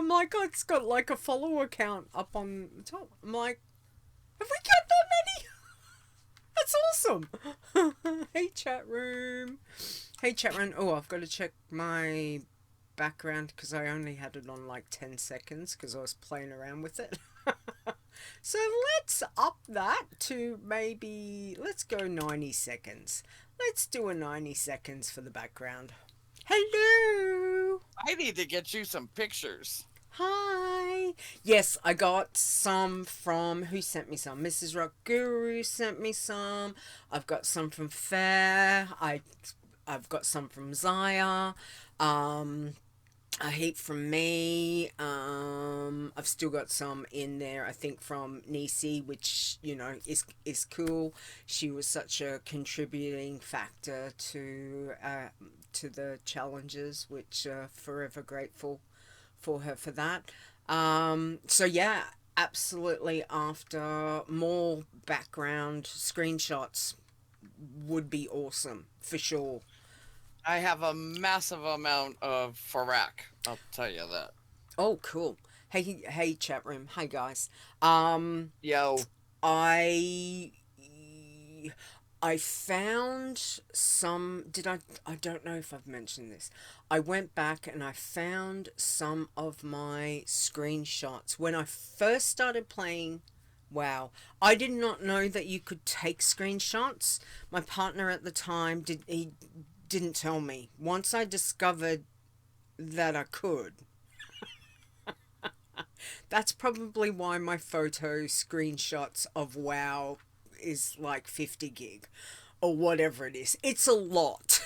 I'm like, oh, it's got like a follower count up on the top. I'm like, have we got that many? That's awesome. Hey, chat room. Hey, chat room. Oh, I've got to check my background because I only had it on like 10 seconds because I was playing around with it. So let's up that to maybe, let's go 90 seconds. Let's do a 90 seconds for the background. Hello. I need to get you some pictures. Hi. Yes, I got some from, who sent me some? Mrs. Rock Guru sent me some. I've got some from Fair. I've got some from Zaya. A heap from me. I've still got some in there, I think, from Nisi, which, you know, is cool. She was such a contributing factor to the challenges, which forever grateful for her for that. So yeah, absolutely. After more background screenshots would be awesome for sure. I have a massive amount of Farak. I'll tell you that. Oh, cool. Hey, chat room. Hi, guys. Yo. I I found some. Did I? I don't know if I've mentioned this. I went back and I found some of my screenshots when I first started playing WoW. I did not know that you could take screenshots. My partner at the time didn't tell me. Once I discovered that I could, that's probably why my photo screenshots of WoW is like 50 gig or whatever it is. It's a lot.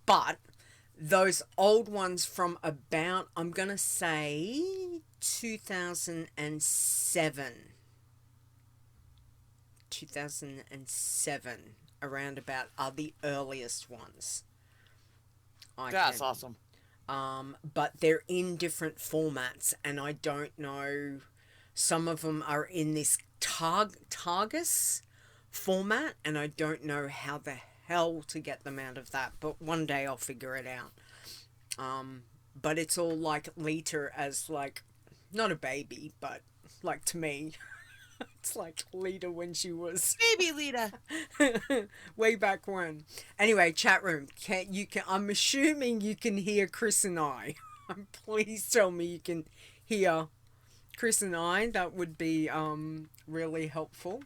But those old ones from about, I'm going to say 2007. 2007 around about are the earliest ones. That's awesome. But they're in different formats, and I don't know. Some of them are in this Targus format, and I don't know how the hell to get them out of that. But one day I'll figure it out. But it's all like Leeta as like not a baby, but like to me. It's like Leeta when she was Baby Leeta. way back when. Anyway, chat room. I'm assuming you can hear Khrys and I. Please tell me you can hear Khrys and I. That would be really helpful.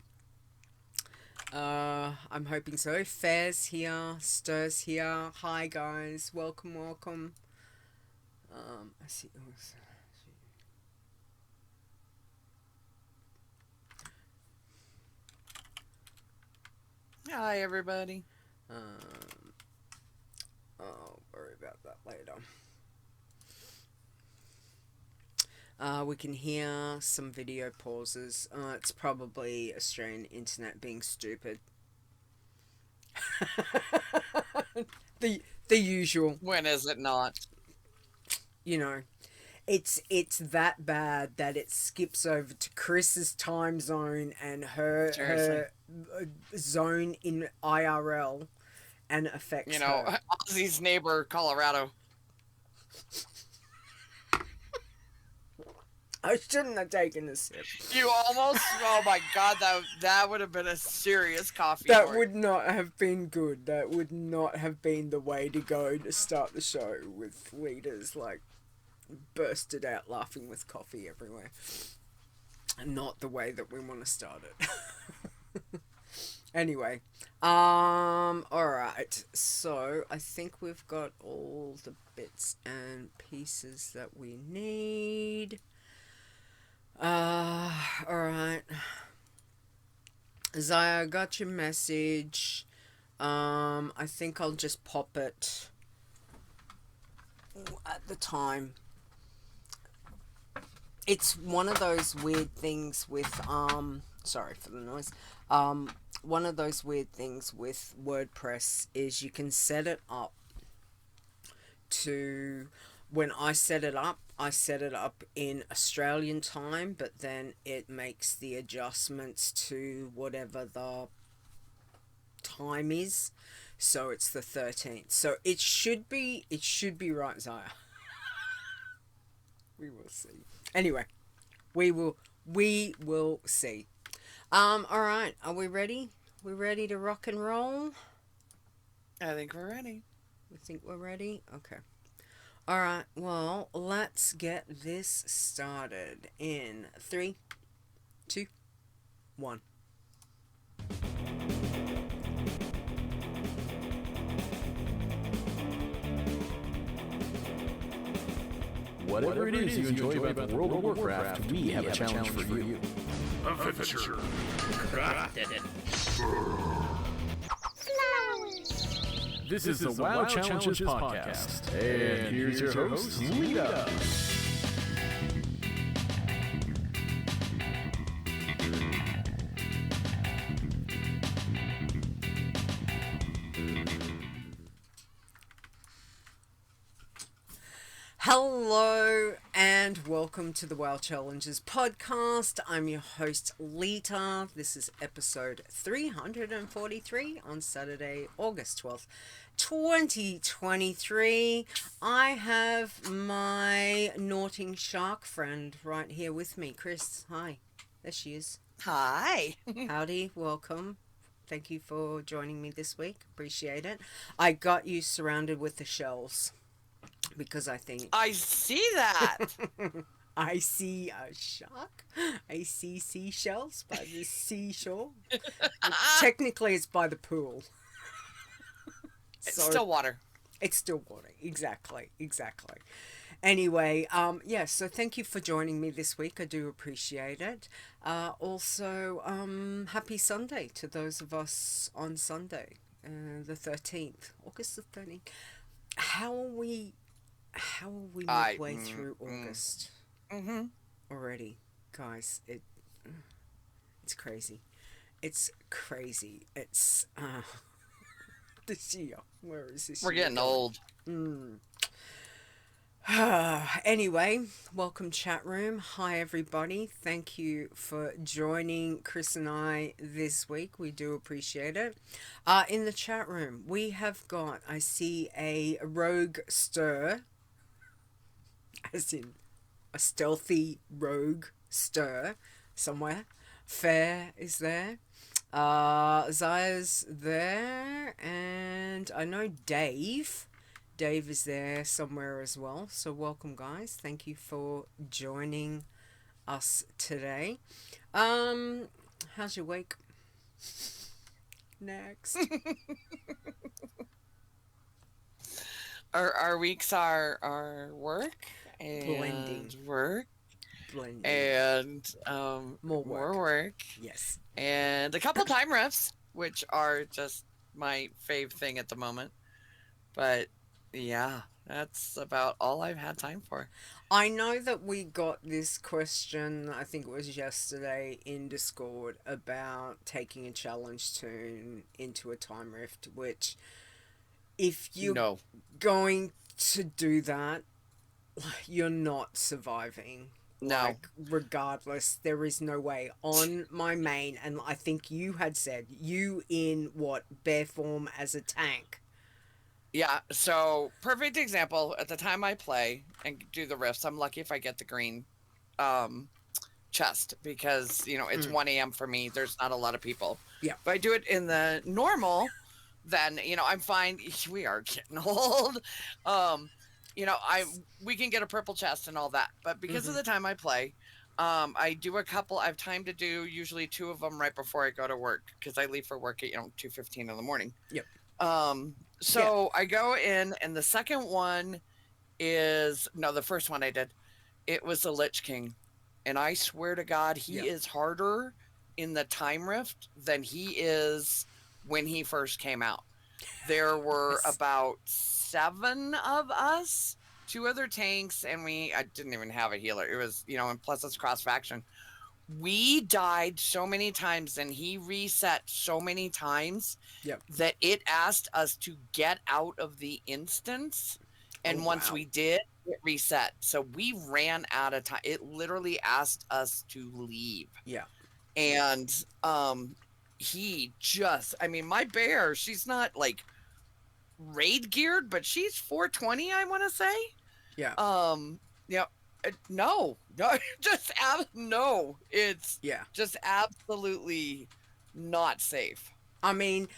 I'm hoping so. Fair's here. Stir's here. Hi guys. Welcome, welcome. I see. Hi, everybody. I'll worry about that later. We can hear some video pauses. It's probably Australian internet being stupid. the usual. When is it not? You know, it's that bad that it skips over to Chris's time zone and her zone in IRL and affects her. Ozzy's neighbor, Colorado. I shouldn't have taken a sip. You almost. Oh my god, that would have been a serious coffee. That would not have been good. That would not have been the way to go to start the show with leaders like bursted out laughing with coffee everywhere. And not the way that we want to start it. Anyway, alright, so I think we've got all the bits and pieces that we need. Alright. Zaya, got your message. I think I'll just pop it at the time. It's one of those weird things with, sorry for the noise. One of those weird things with WordPress is you can set it up to, when I set it up in Australian time, but then it makes the adjustments to whatever the time is. So it's the 13th. So it should be right, Zaya. We will see. Anyway, we will see. All right. Are we ready? We ready to rock and roll? I think we're ready. We think we're ready? Okay. All right. Well, let's get this started in 3, 2, 1. Whatever it is you enjoy about the World of Warcraft, we have a challenge for you. Adventure. This is the WoW Challenges podcast. And here's your host, Leeta. Hello and welcome to the WoW Challenges podcast. I'm your host, Leeta. This is episode 343 on Saturday, August 12th, 2023. I have my Naughting Shark friend right here with me. Khrys, hi. There she is. Hi. Howdy, welcome. Thank you for joining me this week. Appreciate it. I got you surrounded with the shells. Because I think I see that. I see a shark. I see seashells by the seashore. Technically, it's by the pool. It's still water. It's still water. Exactly. Anyway, yeah. So thank you for joining me this week. I do appreciate it. Also, happy Sunday to those of us on Sunday, the 13th, August the 13th. How are we midway through August already, guys? It's crazy. It's crazy. It's this year. Where is this? We're getting old. Anyway, welcome chat room. Hi everybody. Thank you for joining Khrys and I this week. We do appreciate it. In the chat room, we have got, I see a rogue stir, as in a stealthy rogue stir somewhere. Fair is there. Zaya's there, and I know Dave is there somewhere as well. So welcome, guys. Thank you for joining us today. How's your week? Next. Our weeks are work and Blending. and More work. Yes. And a couple time riffs, which are just my fave thing at the moment. But yeah, that's about all I've had time for. I know that we got this question, I think it was yesterday, in Discord about taking a challenge toon into a time rift, which if you're going to do that, you're not surviving. No. Like, regardless, there is no way on my main, and I think you had said, you in bear form as a tank. Yeah, so perfect example. At the time I play and do the rifts, I'm lucky if I get the green chest because, it's 1 a.m. for me. There's not a lot of people. Yeah. If I do it in the normal, then, I'm fine. We are getting old. We can get a purple chest and all that. But because of the time I play, I do a couple. I have time to do usually 2 of them right before I go to work because I leave for work at, 2:15 in the morning. Yep. So I go in, and the second one the first one I did, it was the Lich King. And I swear to God, he is harder in the time rift than he is when he first came out. There were about 7 of us, 2 other tanks, and I didn't even have a healer. It was, and plus it's cross faction. We died so many times and he reset so many times that it asked us to get out of the instance. And once we did, it reset. So we ran out of time. It literally asked us to leave. Yeah. And my bear, she's not like raid geared, but she's 420, I want to say. Yeah. No, just no. It's Yeah. just absolutely not safe. I mean,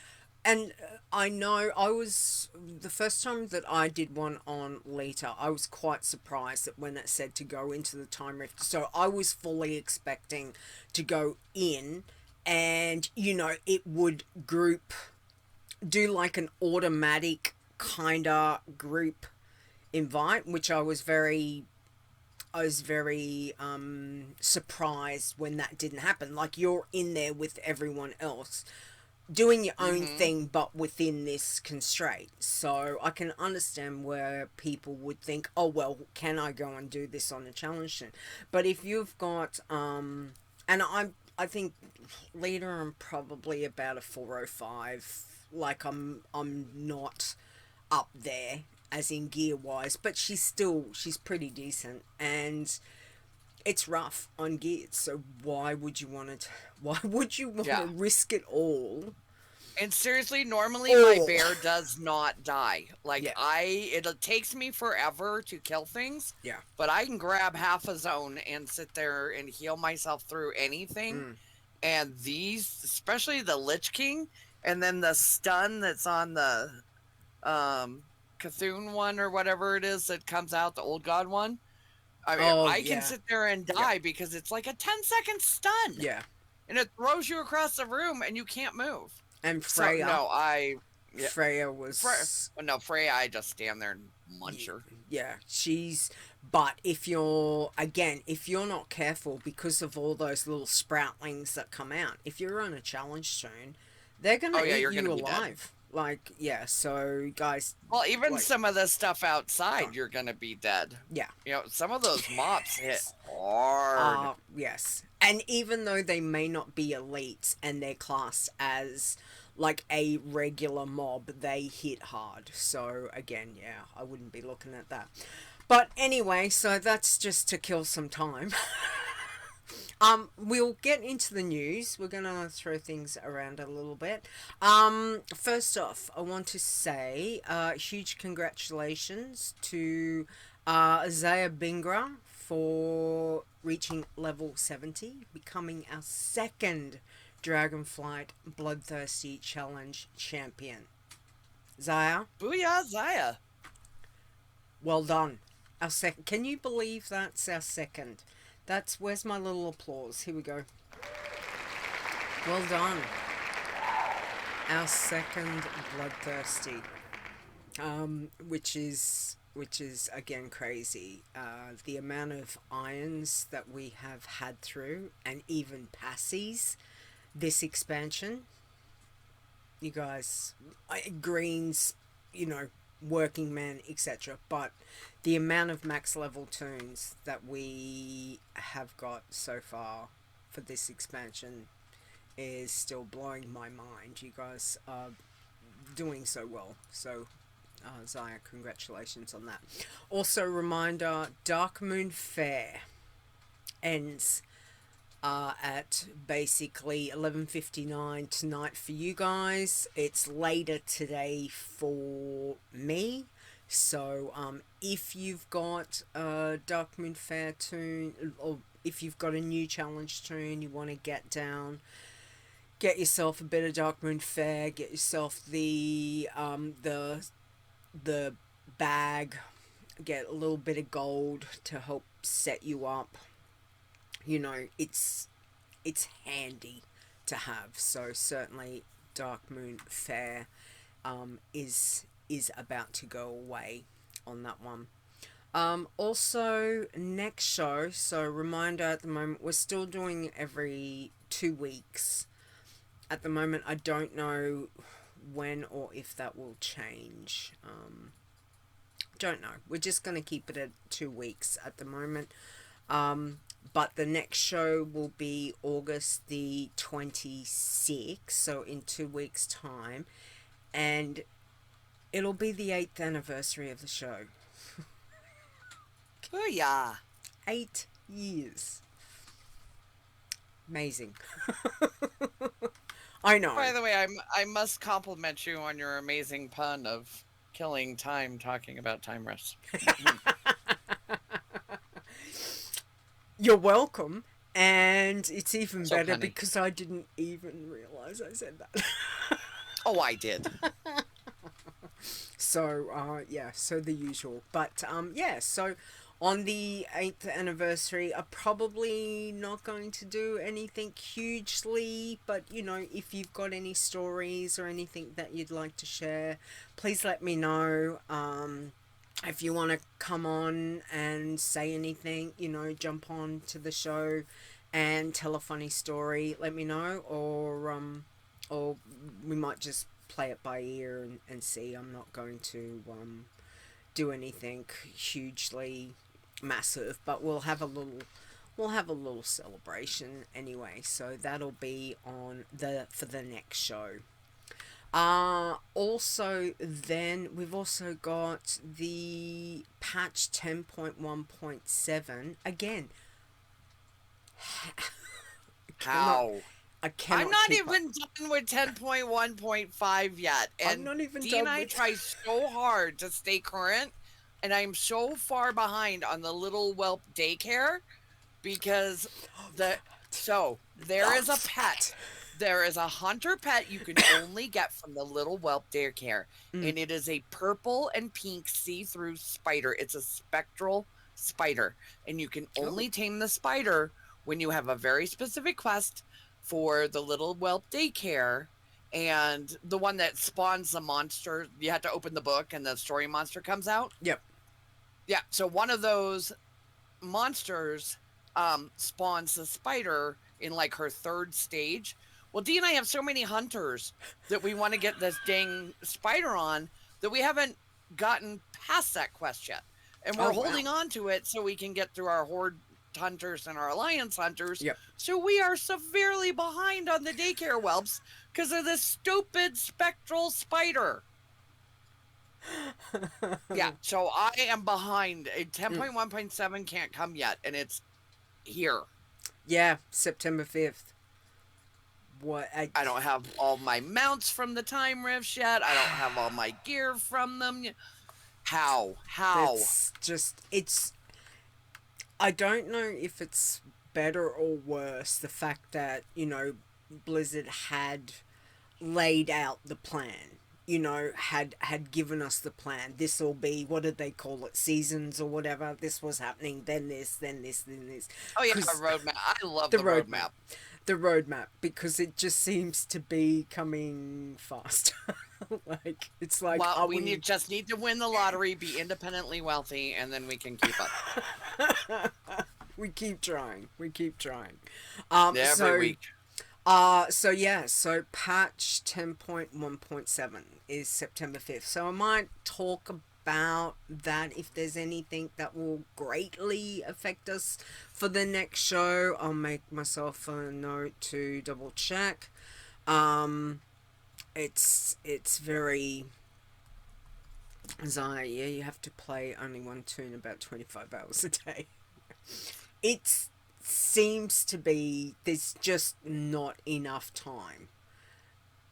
and I know I was the first time that I did one on Leeta, I was quite surprised that when it said to go into the time rift. So I was fully expecting to go in and, it would do like an automatic kind of group invite, which I was very surprised when that didn't happen. Like, you're in there with everyone else doing your own thing, but within this constraint. So I can understand where people would think, oh, well, can I go and do this on a challenge soon? But if you've got, and I think later I'm probably about a 405. Like, I'm not up there as in gear wise, but she's pretty decent, and it's rough on gears. So why would you want to? Why would you want to risk it all? And seriously, normally my bear does not die. Like, it takes me forever to kill things. Yeah. But I can grab half a zone and sit there and heal myself through anything. And these, especially the Lich King, and then the stun that's on the Cthulhu one or whatever it is that comes out, the old god one. I mean, I can sit there and die because it's like a 10-second stun. Yeah. And it throws you across the room and you can't move. And Freya. So, Freya was... Freya, I just stand there and munch her. Yeah, But if you're not careful, because of all those little sproutlings that come out, if you're on a challenge soon, they're going to eat you alive. Like, so guys... Well, even some of the stuff outside, you're going to be dead. Yeah. Some of those mobs hit hard. Yes. And even though they may not be elites and they're classed as like a regular mob, they hit hard. So again, I wouldn't be looking at that. But anyway, so that's just to kill some time. We'll get into the news. We're going to throw things around a little bit. First off, I want to say huge congratulations to Xayabingra for reaching level 70, becoming our second Dragonflight Bloodthirsty Challenge champion. Xayah? Booyah, Xayah! Well done. Our second. Can you believe that's our second? Where's my little applause? Here we go. Well done. Our second Bloodthirsty. Which is again crazy. The amount of irons that we have had through, and even passies this expansion. You guys, greens, working men, etc. But the amount of max level toons that we have got so far for this expansion is still blowing my mind. You guys are doing so well. So, Xayah, congratulations on that. Also, reminder, Dark Moon Fair ends at basically 11:59 tonight for you guys. It's later today for me. So if you've got a Dark Moon Fair toon, or if you've got a new challenge toon you want to get yourself a bit of Dark Moon Fair, get yourself the bag, get a little bit of gold to help set you up. It's handy to have. So certainly Dark Moon Fair is about to go away on that one. Also, next show, so reminder, at the moment we're still doing every 2 weeks. At the moment I don't know when or if that will change. Don't know. We're just going to keep it at 2 weeks at the moment. But the next show will be August the 26th, so in 2 weeks' time. And it'll be the 8th anniversary of the show. Booyah! 8 years. Amazing. I know. By the way, I must compliment you on your amazing pun of killing time talking about time rest. You're welcome. And it's even So better punny. because I didn't even realize I said that. Oh, I did. So, yeah, so the usual. But, yeah, so on the 8th anniversary, I'm probably not going to do anything hugely, but, you know, if you've got any stories or anything that you'd like to share, please let me know. If you want to come on and say anything, you know, jump on to the show and tell a funny story, let me know, or we might just play it by ear and see. I'm not going to do anything hugely massive, but we'll have a little celebration anyway. So that'll be on for the next show. Also, then we've also got the patch 10.1.7 again. How? I cannot. I'm not keep even up. done with 10.1.5 yet. I'm And not even Dee and done I with. try so hard to stay current, and I'm so far behind on the little whelp daycare because there is a pet. There is a hunter pet you can only get from the little whelp daycare, and it is a purple and pink see-through spider. It's a spectral spider, and you can only tame the spider when you have a very specific quest for the little whelp daycare. And the one that spawns the monster, you have to open the book and the story monster comes out. Yep. Yeah, so one of those monsters spawns the spider in like her third stage. Well, Dee and I have so many hunters that we want to get this dang spider on that we haven't gotten past that quest yet. And we're holding on to it so we can get through our horde hunters and our alliance hunters. Yep. So we are severely behind on the daycare whelps because of this stupid spectral spider. Yeah, so I am behind. 10.1.7 can't come yet, and it's here. Yeah, September 5th. What? I don't have all my mounts from the time rifts yet. I don't have all my gear from them. How? It's just, I don't know if it's better or worse, the fact that, you know, Blizzard had laid out the plan. You know, had given us the plan. This will be, what did they call it, seasons or whatever. This was happening, then this, then this, then this. Oh yeah, a roadmap. I love the roadmap. The roadmap, because it just seems to be coming faster. Like, it's like, well, we just need to win the lottery, be independently wealthy, and then we can keep up. We keep trying. Every week. So patch 10.1.7 is September 5th. So I might talk about that if there's anything that will greatly affect us for the next show. I'll make myself a note to double check. It's very Zaya, yeah, you have to play only one toon about 25 hours a day. It seems to be there's just not enough time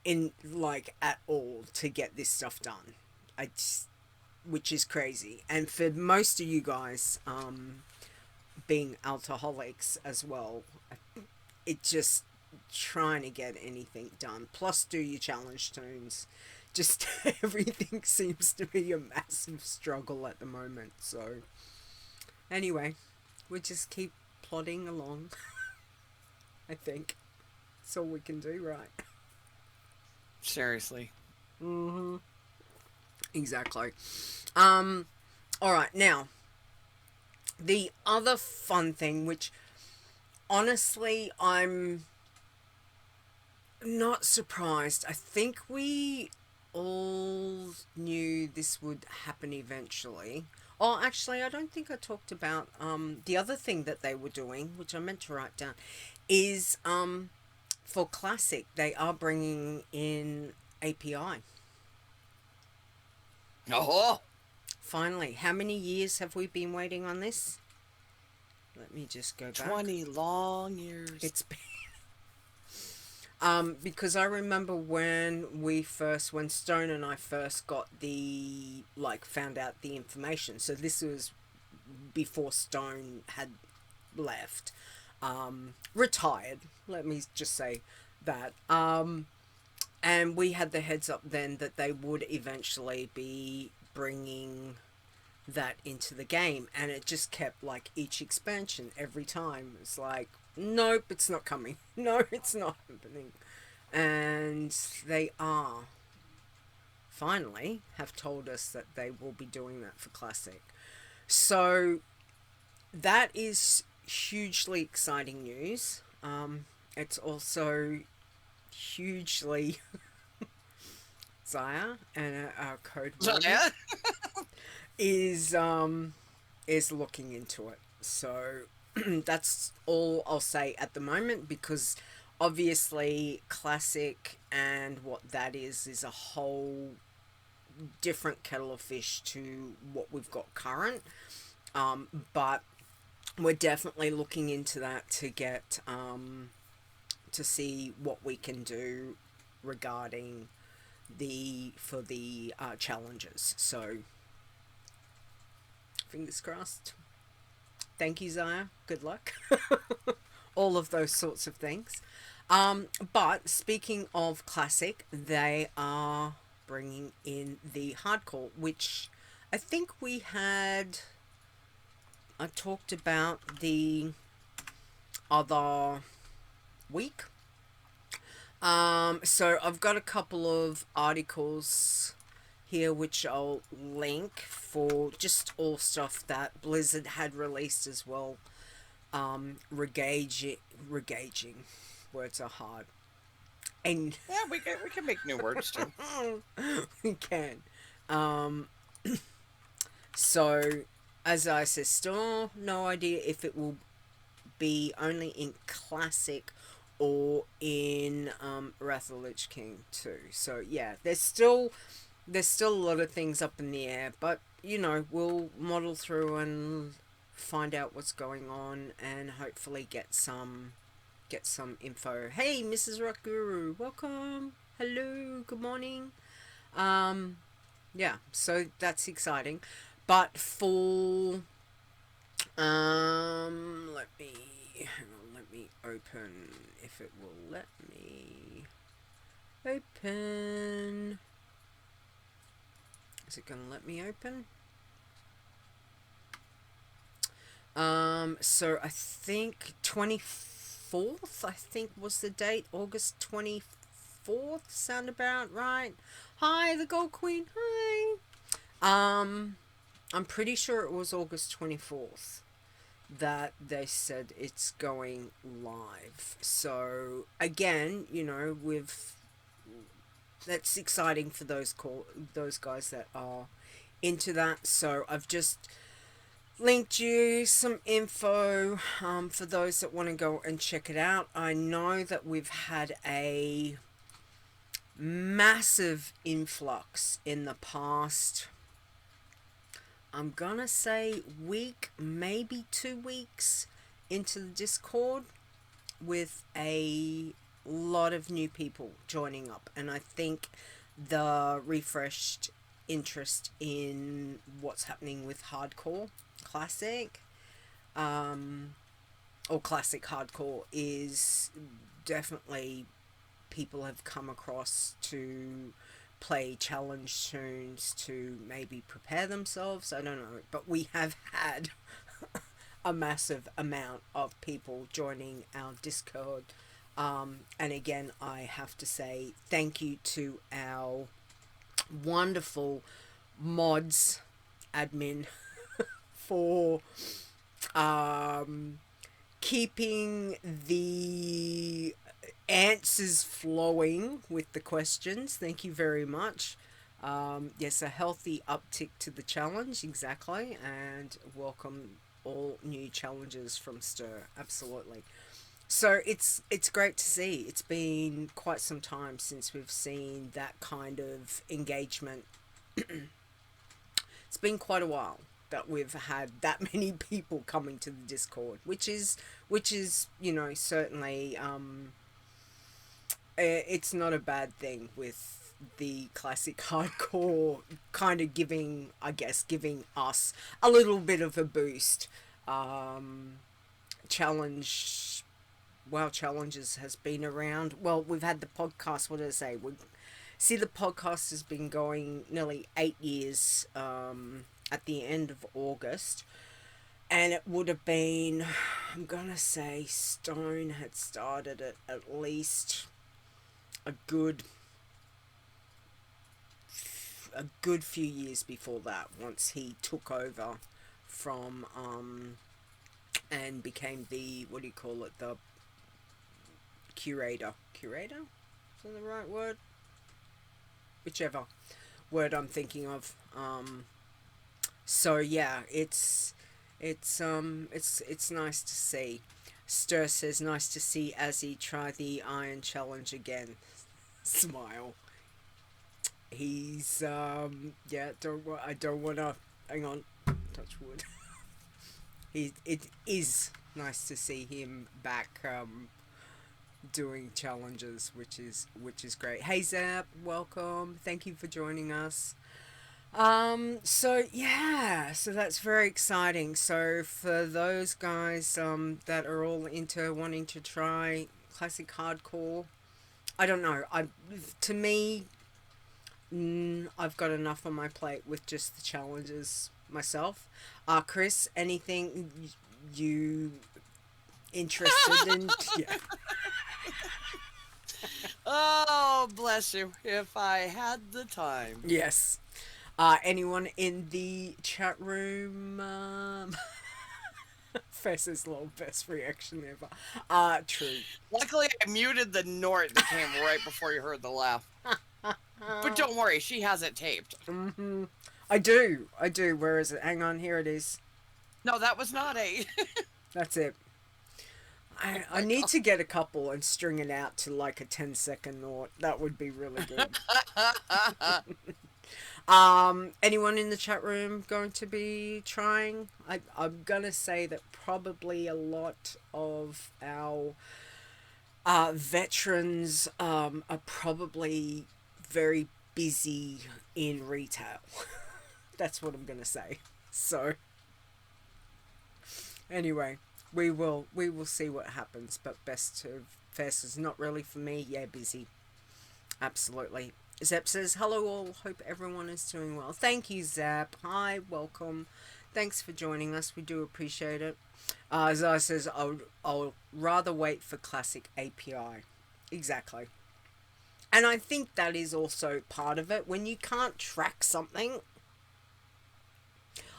in like at all to get this stuff done. Which is crazy. And for most of you guys, being alcoholics as well, it just trying to get anything done. Plus do your challenge toons. Just everything seems to be a massive struggle at the moment. So anyway, we just keep plodding along. I think that's all we can do, right? Seriously. Mm-hmm. Exactly. Alright, now the other fun thing, which honestly I'm not surprised. I think we all knew this would happen eventually. Oh, actually, I don't think I talked about the other thing that they were doing, which I meant to write down, is for Classic, they are bringing in API. Oh! Finally. How many years have we been waiting on this? Let me just go back. 20 long years. It's been... because I remember when Stone and I first got found out the information. So this was before Stone had left, retired. Let me just say that. And we had the heads up then that they would eventually be bringing that into the game, and it just kept like each expansion every time. It's like, nope, it's not coming. No, it's not happening. And they are finally have told us that they will be doing that for Classic. So that is hugely exciting news. It's also hugely Zaya and our code Zaya is looking into it. So that's all I'll say at the moment, because obviously Classic and what that is a whole different kettle of fish to what we've got current. But we're definitely looking into that to get to see what we can do regarding the challenges. So fingers crossed. Thank you, Zaya. Good luck. All of those sorts of things. But speaking of Classic, they are bringing in the hardcore, which I think I talked about the other week. So I've got a couple of articles here which I'll link for just all stuff that Blizzard had released as well. Regaging words are hard, and yeah, we can make new words too. we can. So as I said, still no idea if it will be only in Classic or in Wrath of the Lich King too. So yeah, there's still a lot of things up in the air, but you know, we'll model through and find out what's going on and hopefully get some info. Hey, Mrs. Rock Guru, welcome. Hello, good morning. Yeah, so that's exciting. But for let me open, if it will let me open. Is it gonna let me open? So I think 24th, I think was the date. August 24th, sound about right. Hi, the Gold Queen. Hi. I'm pretty sure it was August 24th that they said it's going live. So again, you know, that's exciting for those guys that are into that. So I've just linked you some info for those that want to go and check it out. I know that we've had a massive influx in the past, I'm gonna say week, maybe 2 weeks into the Discord, with a lot of new people joining up, and I think the refreshed interest in what's happening with hardcore classic or classic hardcore is definitely people have come across to play challenge tunes to maybe prepare themselves. I don't know, but we have had a massive amount of people joining our Discord. And again, I have to say thank you to our wonderful mods admin for keeping the answers flowing with the questions. Thank you very much. Yes, a healthy uptick to the challenge, exactly, and welcome all new challenges from Stir. Absolutely. So it's great to see. It's been quite some time since we've seen that kind of engagement. It's been quite a while that we've had that many people coming to the Discord, which is you know, certainly it's not a bad thing with the classic hardcore kind of giving us a little bit of a boost. challenge, WoW challenges has been around. Well, we've had the podcast. What did I say? See, the podcast has been going nearly 8 years. At the end of August, and it would have been, I'm gonna say, Stone had started it at least a good few years before that, once he took over from and became the, what do you call it, the curator. Is that the right word? Whichever word I'm thinking of. So yeah, it's nice to see. Stir says, nice to see Azzy try the Iron Challenge again. Smile. He's yeah, I don't wanna, hang on, touch wood. It is nice to see him back doing challenges, which is great. Hey Zap, welcome. Thank you for joining us. So yeah, so that's very exciting. So for those guys that are all into wanting to try classic hardcore, I don't know. To me, I've got enough on my plate with just the challenges myself. Khrys, anything you interested in? Yeah. Oh, bless you. If I had the time. Yes. Anyone in the chat room? Fess's little best reaction ever. True. Luckily, I muted the Nort that came right before you heard the laugh. But don't worry, she has it taped. Mm-hmm. I do. Where is it? Hang on, here it is. No, that was not a... That's it. I need to get a couple and string it out to like a 10-second Nort. That would be really good. Anyone in the chat room going to be trying? I'm gonna say that probably a lot of our veterans are probably very busy in retail. That's what I'm gonna say. So anyway, we will see what happens, but best of Fest is not really for me. Yeah, busy. Absolutely. Zap says, hello all, hope everyone is doing well. Thank you, Zap. Hi, welcome. Thanks for joining us. We do appreciate it. Zai says, I'll rather wait for classic API. Exactly. And I think that is also part of it. When you can't track something,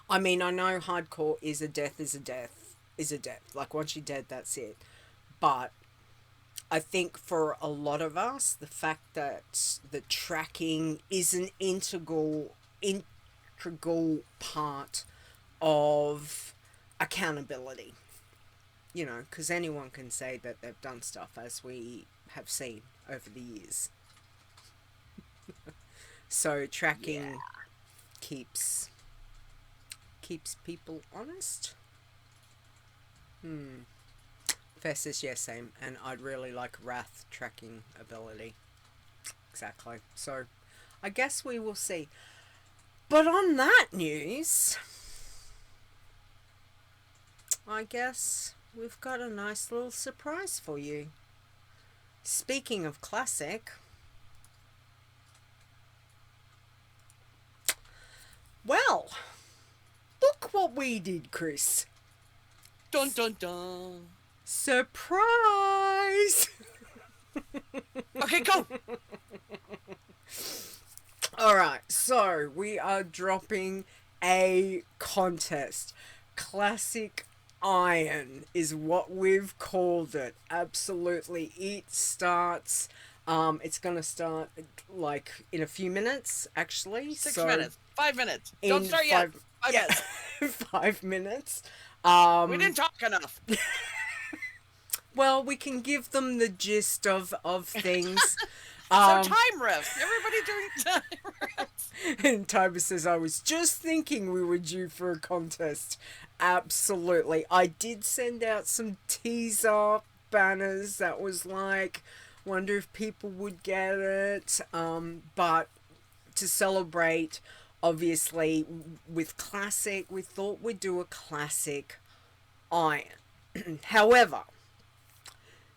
I mean, I know hardcore is a death. Like, once you're dead, that's it. But I think for a lot of us, the fact that the tracking is an integral part of accountability. You know, because anyone can say that they've done stuff, as we have seen over the years. So tracking keeps people honest. Fess says, yes, same, and I'd really like Wrath tracking ability. Exactly. So, I guess we will see. But on that news, I guess we've got a nice little surprise for you. Speaking of classic, well, look what we did, Khrys. Dun dun dun. Surprise! Okay, go! Alright, so we are dropping a contest. Classic Iron is what we've called it. Absolutely. It starts, it's gonna start like in a few minutes, actually. 6 minutes. 5 minutes. Don't start yet. 5 minutes. 5 minutes. We didn't talk enough. Well, we can give them the gist of things. So time rest. Everybody doing time rest. And Tiber says, I was just thinking we were due for a contest. Absolutely. I did send out some teaser banners that was like, wonder if people would get it. But to celebrate, obviously, with classic, we thought we'd do a classic Iron. However,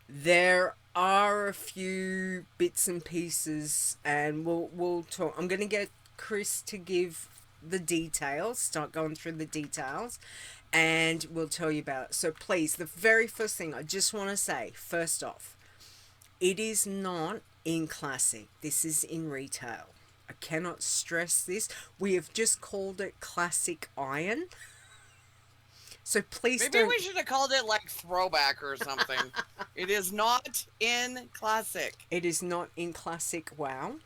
there are a few bits and pieces, and we'll talk. I'm going to get Khrys to give the details, start going through the details, and we'll tell you about it. So please, the very first thing I just want to say, first off, it is not in Classic. This is in retail. I cannot stress this. We have just called it Classic Iron. So please Maybe we should have called it like Throwback or something. It is not in Classic. It is not in Classic WoW.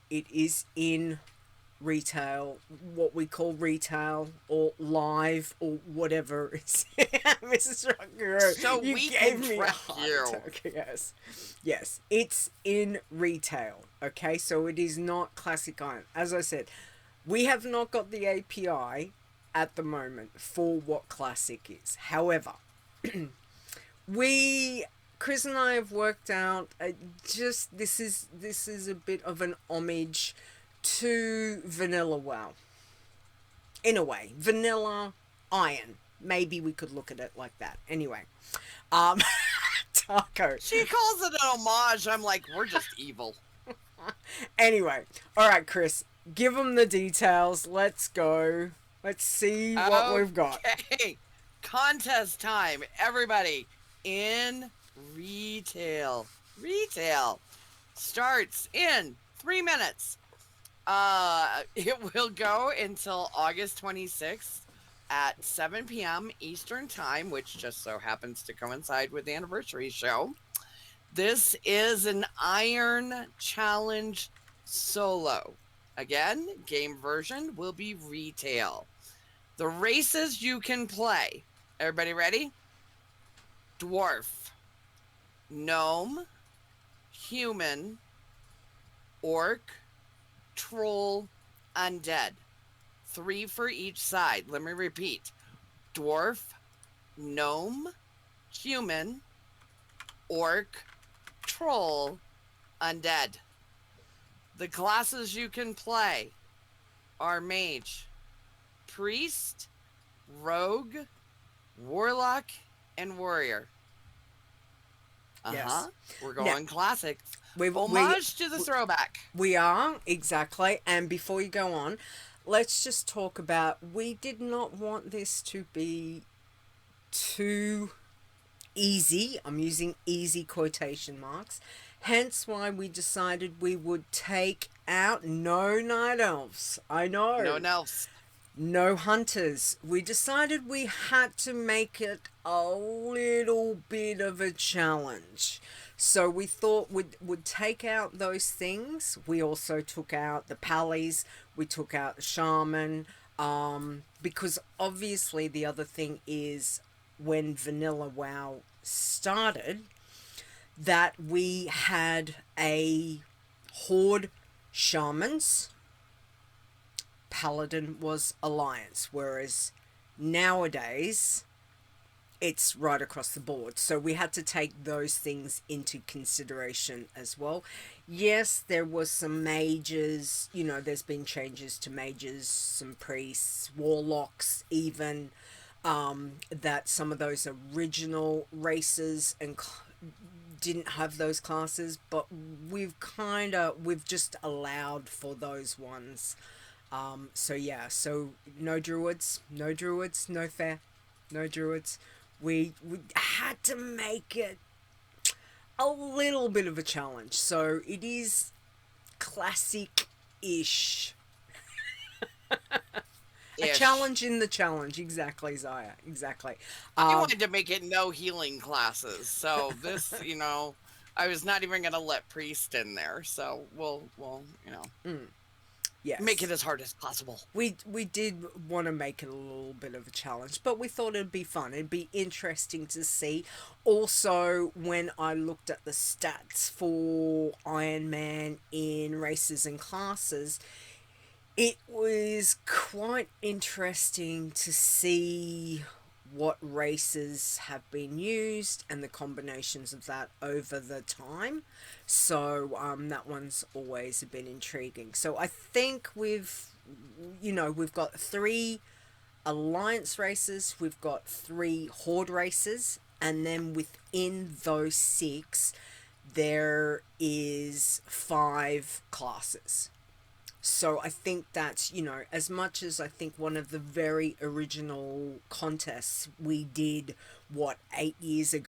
It is in retail, what we call retail or live or whatever. Mrs. Rockero, So you we gave can me a track heart you. attack. Yes, it's in retail. Okay, so it is not Classic Iron. As I said, we have not got the API at the moment for what Classic is. However, Khrys and I have worked out this is a bit of an homage to vanilla WoW. In a way, vanilla Iron. Maybe we could look at it like that. Anyway, Taco. She calls it an homage. I'm like, we're just evil. Anyway, all right, Khrys, give them the details. Let's go. Let's see what we've got. Okay, contest time, everybody. In retail. Retail starts in 3 minutes. It will go until August 26th at 7 p.m. Eastern Time, which just so happens to coincide with the anniversary show. This is an Iron Challenge solo. Again, game version will be retail. The races you can play. Everybody ready? Dwarf, Gnome, Human, Orc, Troll, Undead. 3 for each side. Let me repeat. Dwarf, Gnome, Human, Orc, Troll, Undead. The classes you can play are Mage, Priest, Rogue, Warlock, and Warrior. Yes. We're going classic. Homage to the throwback. We are, exactly. And before you go on, let's just talk about, we did not want this to be too easy. I'm using easy quotation marks. Hence why we decided we would take out no night elves. I know. No elves. No hunters. We decided we had to make it a little bit of a challenge. So we thought we'd take out those things. We also took out the pallies. We took out the shaman. Because obviously the other thing is, when Vanilla WoW started, that we had a horde shamans. Paladin was alliance, whereas nowadays it's right across the board. So we had to take those things into consideration as well. Yes, there was some mages, you know, there's been changes to mages, some priests, warlocks even, that some of those original races and didn't have those classes, but we've just allowed for those ones. So yeah, so no druids, no fair, no druids. We had to make it a little bit of a challenge, so it is classic-ish. A challenge in the challenge, exactly, Zaya, exactly. I wanted to make it no healing classes, so this, you know, I was not even going to let priest in there, so we'll you know, yes, make it as hard as possible. We did want to make it a little bit of a challenge, but we thought it'd be fun. It'd be interesting to see. Also, when I looked at the stats for Iron Man in races and classes, it was quite interesting to see what races have been used and the combinations of that over the time. So that one's always been intriguing. So I think we've got 3 alliance races, we've got 3 horde races, and then within those 6 there is 5 classes. So I think that's, you know, as much as I think one of the very original contests we did, 8 years ago,